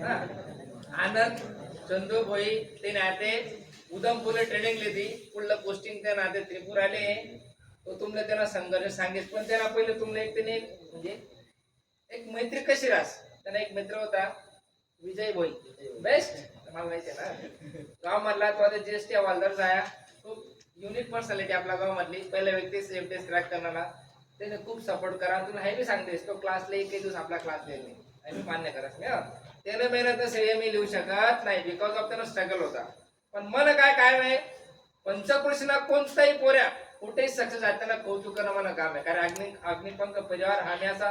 हा आनंद चंदू भोई ते नाते उधमपुर ट्रेनिंग लेती पुढलं पोस्टिंग त्या नाते त्रिपुराले तो तुमने त्यांना संघर्ष सांगित पण त्यांना पहिले तुमने एक त्याने म्हणजे एक मैत्री कशी रास त्यांना एक मित्र होता विजय भोई बेस्ट मला माहिती आहे ना गाव मधला तो आता जीएसटी हवालदार जाया खूप युनिक पर्सनॅलिटी आपल्या गावामधली पहिल्या व्यक्ती सेफ टेस्ट क्रॅक करणारा त्याने खूप सपोर्ट करा तुला हे बी सांगतेस तो क्लासला एक दिवस आपला क्लास देईल नाही हे मी मान्य करत नाही त्याने मेहनत श्रेय मी लिहू शकत नाही बिकॉज ऑफ त्यानं स्ट्रगल होता पण मला काय नाही पंचकृष्णा कोणताही पोऱ्या कुठेही सक्सेस आहे त्यांना कौतुक करणं मला काम आहे कारण अग्निपंख परिवार हा मी असा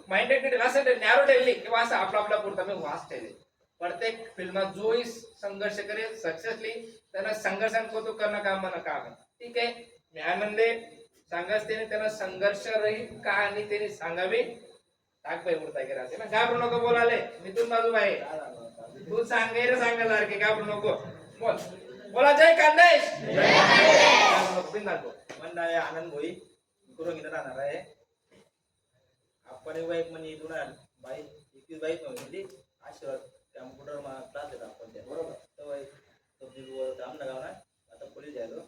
माइंडेड असं नॅरो ठेवली किंवा असं आपला पुरता मी वास ठेवले प्रत्येक फिल्मात जोही संघर्ष करेल सक्सेसली त्यांना संघर्षात कौतुक करणं काम मला काम आहे ठीक आहे मी आनंदे सांगाच त्यांना संघर्ष रहित कहाणी त्यांनी सांगावी टाकबाई उडता की राहते ना घाबरू नको बोलाले मिथून बाजू आहे तू सांगायला सांगायसारखे घाबरू नको बोल बोला जय खानदेश मंडळ आनंद भोई करून घेऊन राहणार आहे आपण एक म्हणजे दोन बाई 21 बाई म्हणजे आशीर्वाद कॅम्प्युटर क्लास देतात आपण त्या बरोबर तर आमना गाव ना आता पोलीस झालो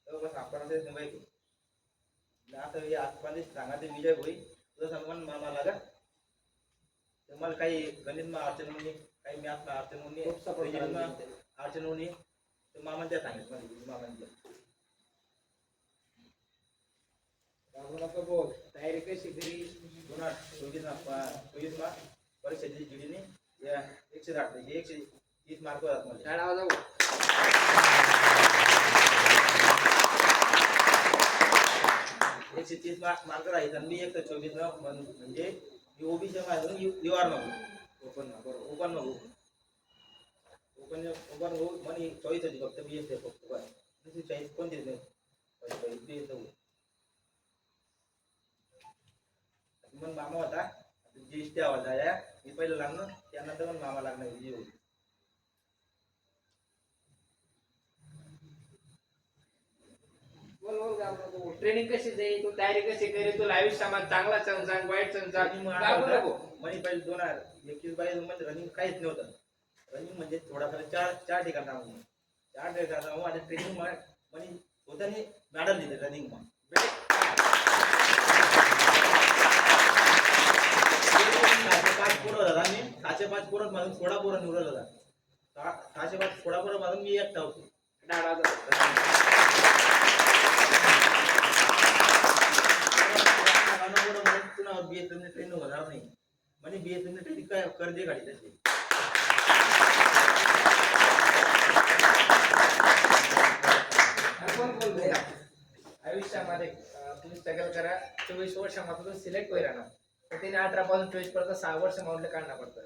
तर बस आपण आता हे आजपाली सांगा ते विजय भोई तुझं सन्मान मामा लागा तुम्हाला काही गणित अडचण होणी काही मॅथ अडचण होणी अडचण होणी तर मामा त्या सांगितलं म्हणजे मामांच्या बोल तयारी कशी घरी 2024 मा परीक्षेची जीडीने 160 130 मार्क होतात मला शाळा जाऊ 130 मार्क राहील आणि मी 124 ना म्हणजे ओबीसी माझं युआर नको ओपन नको म्हणे चॉईस होती फक्त बीएस फक्त बस चॉईस कोणतीच नाही मग मामा होता जीएसटी आवाज आया मी पहिलं लागलं त्यानंतर मग मामा लागणार जीव ट्रेनिंग कशी जाईल तू तयारी कशी करेल तू आयुष्यात चांगला सांग वाईट सांग म्हणे पहिले 2021 22 मध्ये रनिंग काहीच नव्हतं रनिंग म्हणजे थोडाफार चार ठिकाण राहून 4 ठिकाण राहून आणि ट्रेनिंग म्हणे स्वतःने मॅडल दिले रनिंग मग मी 605 पुरत माझून थोडा पुरत निवडला होता 605 थोडा पुरत माझून मी एकटा होतो बीएसएमने ट्रेनिंग होणार नाही म्हणजे बीएसएमने ट्रेनिंग काय कर्जे गाडी त्याची आयुष्यामध्ये तुम्ही स्ट्रगल करा 24 वर्षामध्ये सिलेक्ट होई राहणार तर त्याने 18 पासून 24 पर्यंत 6 वर्ष माऊंटले काढणं पडतं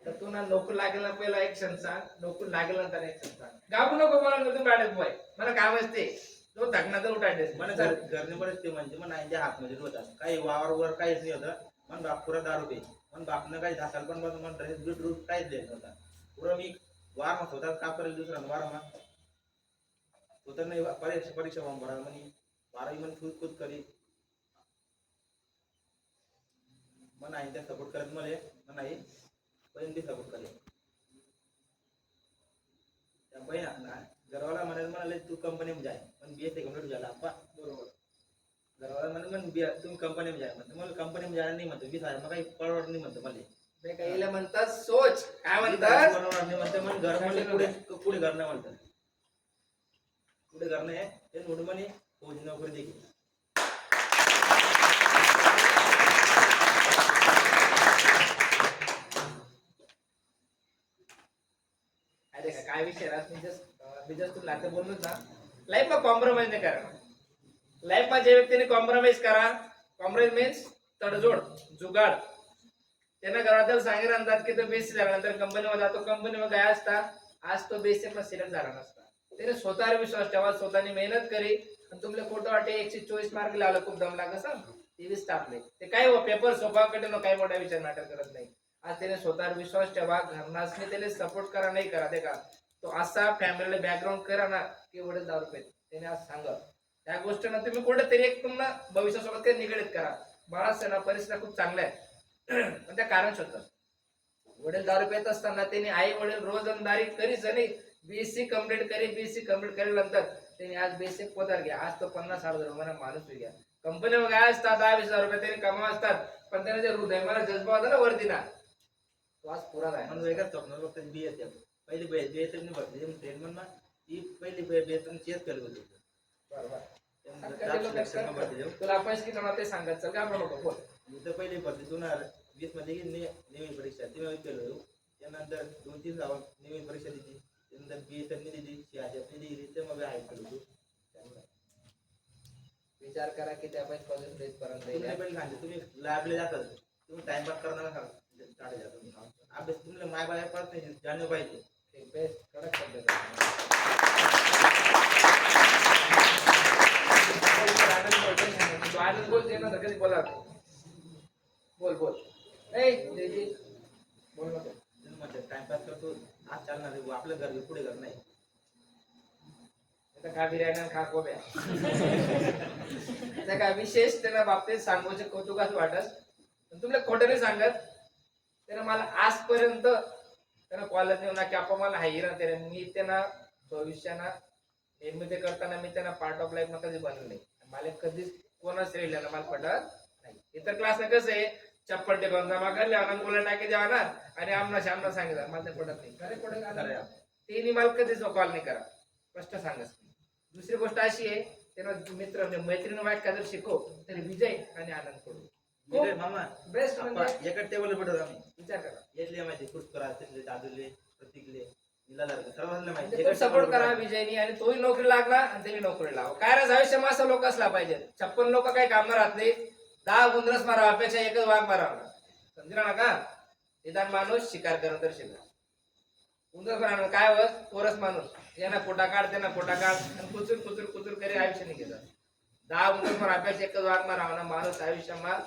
तर तू ना नोकरी लागेल ना पहिला एक क्षण सांग नोकरी लागेल नंतर एक क्षण सांग गाबू नको मला नव्हतं मॅडम बॉय मला काम असते जो धकना तर उठायचे मला घरने बरेच ते म्हणजे मग नाही हात मध्ये होतात काही वावर काहीच नाही होतं मन बाप पुरा दारू पे मन बापनं काही झासाल पण मन ड्रेस बीट रूट काहीच देत नव्हता पुरं मी वार मग होता का करेल दुसरा वार मग होतं नाही परीक्षा भरा म्हणे 12वी मध्ये खुद करी मग नाही त्या सपोर्ट करत मला मग नाही पण ते सपोर्ट करे त्या पहिला घरवाला म्हणाले तू कंपनीमध्ये जाय पण बीएससी कंप्लीट झाला आपा बरोबर घरवाला म्हणे तुम्ही कंपनीमध्ये जाय म्हणतो मला कंपनीमध्ये जायला नाही म्हणतो 20,000 मग काही परवडत नाही म्हणतो मला काही म्हणतात सोच काय म्हणतात परवडत नाही म्हणतो मग घर म्हणजे पुढे घर नाही म्हणतात पुढे घर नाही ते म्हणून म्हणे फौजी नोकरी देखील काय विषय मी जस्ट तुला आता बोललो ना लाईफ मा कॉम्प्रोमाइज नाही करा लाईफ मा जे व्यक्तीने कॉम्प्रोमाइज करा कॉम्प्रोमाइज मीन्स तडजोड जुगाड त्यांना घरात सांगितलं आणतात की तो बेसिक झाल्यानंतर कंपनीमध्ये जातो कंपनीमध्ये काय असता आज तो बेसिक मध्ये सिलेक्ट झाला नसता त्याने स्वतःवर विश्वास ठेवा स्वतःने मेहनत करी आणि तुमले खोटं वाटे 124 मार्क लावला खूप दम लागला सांग 23 टाकले ते काय हो पेपर सोपा कडे काही मोठा विचार मॅटर करत नाही आज त्याने स्वतःवर विश्वास ठेवा घरनासने त्याने सपोर्ट करा नाही करा ते का तो असा फॅमिलीला बॅकग्राऊंड करा ना की एवढे 10 रुपये त्याने आज सांगा त्या गोष्टीनं तुम्ही कुठेतरी एक तुम्हाला भविष्यासोबत काही निगडीत करा बराच सणा परिस्थिती खूप चांगल्या आहेत पण त्या कारण शोधतात वडील दारू पित असताना त्यांनी आई वडील रोजंदारी करीच आणि बीएससी कम्प्लीट करी नंतर त्यांनी आज बेसिक पगार घ्या. आज तो 50,000 रुपये माणूस घ्या. कंपनी काय असतात 10-20,000 रुपये त्यांनी कमाव असतात, पण त्याने जे हृदय मला जज्बा होता ना वरती ना, तो आज पुरा आहे. म्हणून वेगळाच स्वप्न फक्त बीएस पहिली बेहतरीन भरती ट्रेन म्हणून ती पहिली बेहतरीन चेस करत होती. तुला पैसे किती होणार ते सांगत चल का नको बोल. मी तर पहिली भरती 2020 मध्ये नेहमी परीक्षा ती केलो. त्यानंतर 2-3 नेहमी परीक्षा दिली. त्यानंतर बीएसएफनी दिली, सीआरपीएफनी दिली, ते मग आहे केलो. विचार करा की त्या पैसे पर्यंत तुम्ही पहिले सांगते तुम्ही लॅबला जातात, तुम्ही टाइमपास करणार का काढे जातो अभ्यास तुम्हाला माय बाय पडत नाही जाणीव पाहिजे. बेस्ट कडक पद्धत आनंद बोलते ना कधी बोला बोल बोल बोल नको टाइमपास करतो आज चालणार आहे आपलं घर पुढे घर नाही. खा बिर्याणी खा कोब्या काय विशेष त्यांना बाबतीत सांगूचे कौतुक असं वाटत. तुम्हाला खोटं नाही सांगत. त्यानं मला आजपर्यंत त्यांना कॉलेज नेऊ ना की आपण मला हाय ना त्याने मी त्यांना भविष्याना निर्मिती करताना मी त्यांना पार्ट ऑफ लाईफ कधी बनवले. मला कधीच कोणाच रेल मला पटत नाही. इतर क्लासला कसं आहे चप्पल टेकून जमा करल्या मुलं टाकी द्यावा ना आणि आमना शामना सांगितलं मला ते पटत नाही. खरे पडत ते मला कधीच कॉल नाही करा स्पष्ट सांगत. दुसरी गोष्ट अशी आहे त्यांना मित्र मैत्रीण वाईट का जर शिकव तरी विजय आणि आनंद करू मामा बेस्ट म्हणजे एका टेबल भेटत आम्ही विचार करा. येतले माहिती पुष्करा तिथले दादूले प्रतीकले सर्वांना माहिती सपोर्ट करा विजयनी आणि तोही नोकरी लागला आणि त्यांनी नोकरी लावा. काय राज आयुष्य असं लोक असला पाहिजे. 56 लोक काही कामं राहत नाही. 10 गुंदरस मारावा अपेक्षा एकच वाघ मारावा समजला ना का. निदान माणूस शिकार करत तर शिकार उंदर माणूस काय होत पोरस माणूस यांना फोटा काढ त्यांना फोटा काढ आणि कुचूर करे आयुष्य नाही घेतात. 10 गुंदरस मारा अपेक्षा एकच वाघ मारावा ना माणूस आयुष्यात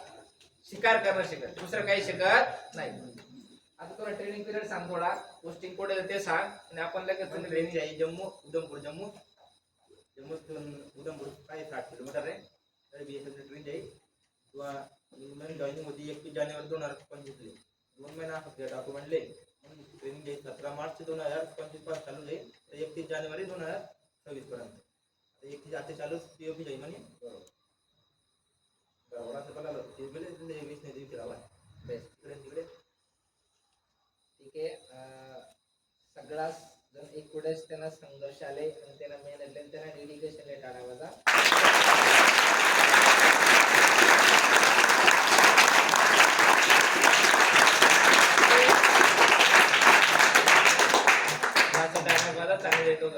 शिकार करणं शिकत दुसरं काही शिकत नाही. आता तुला ट्रेनिंग पिरियड सांग थोडा पोस्टिंग कोड ते सांग आणि आपण लगेच तुम्ही ट्रेनिंग आहे जम्मूतून उधमपूर काय 60 किलोमीटर आहे. तर बीएसएफ ट्रेन जाईल किंवा जॉईनिंग होती 31 जानेवारी 2025 2 महिना डॉक्युमेंट ले ट्रेनिंग जाईल 17 मार्च 2025 पासून चालू जाईल तर 31 जानेवारी 2026 पर्यंत. 31 आता चालू पीओपी जाईल म्हणे बरोबर असं बोलायला 20 नाही दिवशी राहा तिकडे ठीक आहे. सगळा जण एक पुढेच त्यांना संघर्ष आले आणि त्यांना मेहनत त्यांना डेडिकेशन टाळावा. चांगले येतो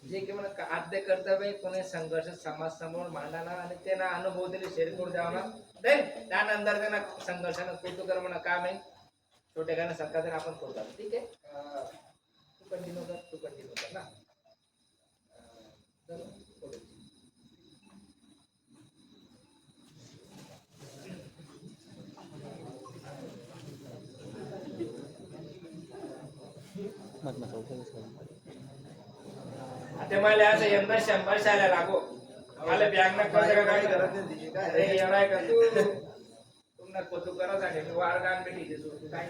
जे की मला आद्य कर्तव्य कोणी संघर्ष समाज समोर मांडणार आणि त्यांना अनुभव दिले शेअर करून द्यावा. त्यानंतर त्यांना संघर्षानं कौतुक कर म्हणा काम आहे छोट्या गाणं सरकार आपण करतो. ठीक आहे तू कंटिन्यू कर ना. आता मला असं यंदा 100 शाळा लागो मला बँक ना अरे एवढा का तू तुम्हाला कौतुक करत आहे मी वार गान भेटी काय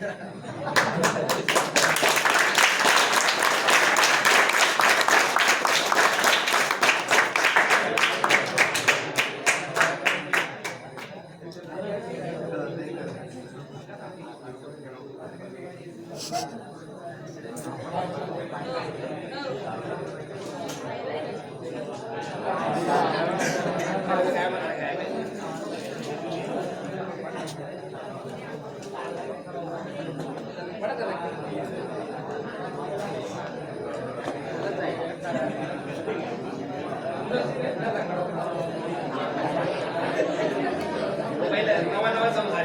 नवा समजा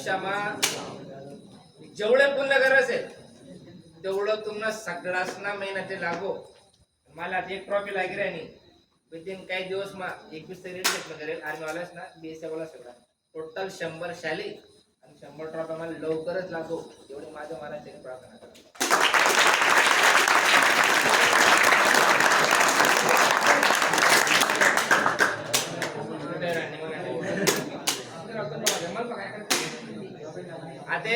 क्षमा जेवढे पुण्य करत असेल तेवढं तुम्हाला सगळ्यासना मेहनती लागो. मला आता एक ट्रॉफी लागेल आणि विदिन काही दिवस 21 तारीख घेतलं करेल आर्मी वाल्यास ना BSF वाला सगळा टोटल 100 शाली आणि 100 ट्रॉफी मला लवकरच लागो एवढी माझ्या मनाची प्रार्थना करतो. आता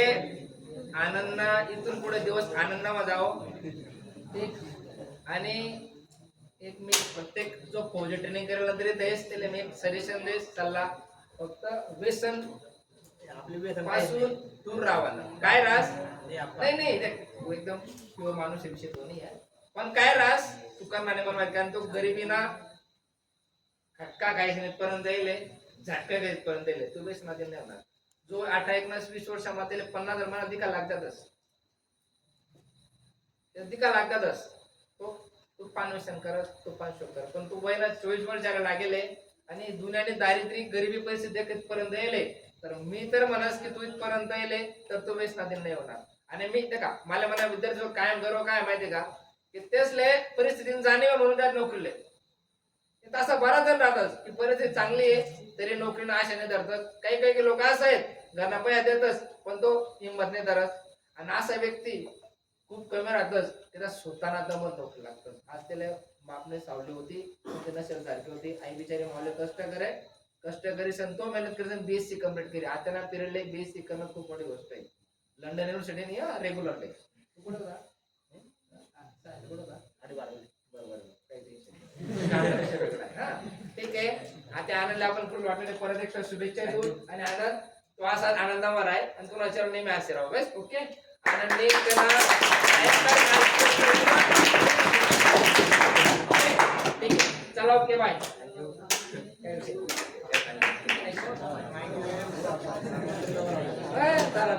आनंद इथून पुढे दिवस आनंदामध्ये जाओ. ठीक. आणि एक मी प्रत्येक जो फौजी ट्रेनिंग करायला तरी देस त्याला मी एक सजेशन देस सल्ला फक्त व्यसन आपले व्यसन पासून दूर राहावं. काय रास नाही नाही तू एकदम किंवा माणूस विषय दोन्ही आहे पण काय रास तुका माने बनवायचं कारण तो गरिबीना खटका काहीच पर्यंत येईल झटका काहीच पर्यंत येईल तो व्यसनातील नाही होणार. जो 18-19-20 वर्षामध्ये 50,000 मला अधिका लागतातच तो पान व्यसन करत तो पान शोध करत पण तू वयला 24 वर्षाला लागेले आणि दुनियाने दारिद्र्य गरिबी परिस्थिती पर्यंत येले तर मी तर म्हणस की तू इथपर्यंत येले तर तो व्यसनाधीन नाही होणार. आणि मी ते का मला विद्यार्थी कायम गर्व काय माहितीये का की तेचले परिस्थितीने जाणीव म्हणून त्या नोकरीले तसा बराच जण राहतात की परिस्थिती चांगली आहे तरी नोकरीनं आशाने धरतात. काही लोक असं आहेत घरना पैसा देतच पण तो हिंमत नाही धरत आणि असा व्यक्ती खूप कमी राहतच त्याला स्वतःना दमत नोकरी लागतं. आज त्याला बापने सावली होती ते नसेल सारखी होती आई बिचारी मला कष्ट करी संतो मेहनत करी BSc कम्प्लीट केली. आता ना पिरियडला BSc करणं खूप मोठी गोष्ट आहे. लंडन युनिव्हर्सिटी रेग्युलरली तू कुठं जा ठीक आहे. आता आनंदला आपण पुढे वाटले परत एक शुभेच्छा देऊ आणि आनंद तो असा आनंदावर आहे आणि तुला चरण नेहमी असे राहू. बस ओके आनंदी ठीक आहे चला ओके बाय. चला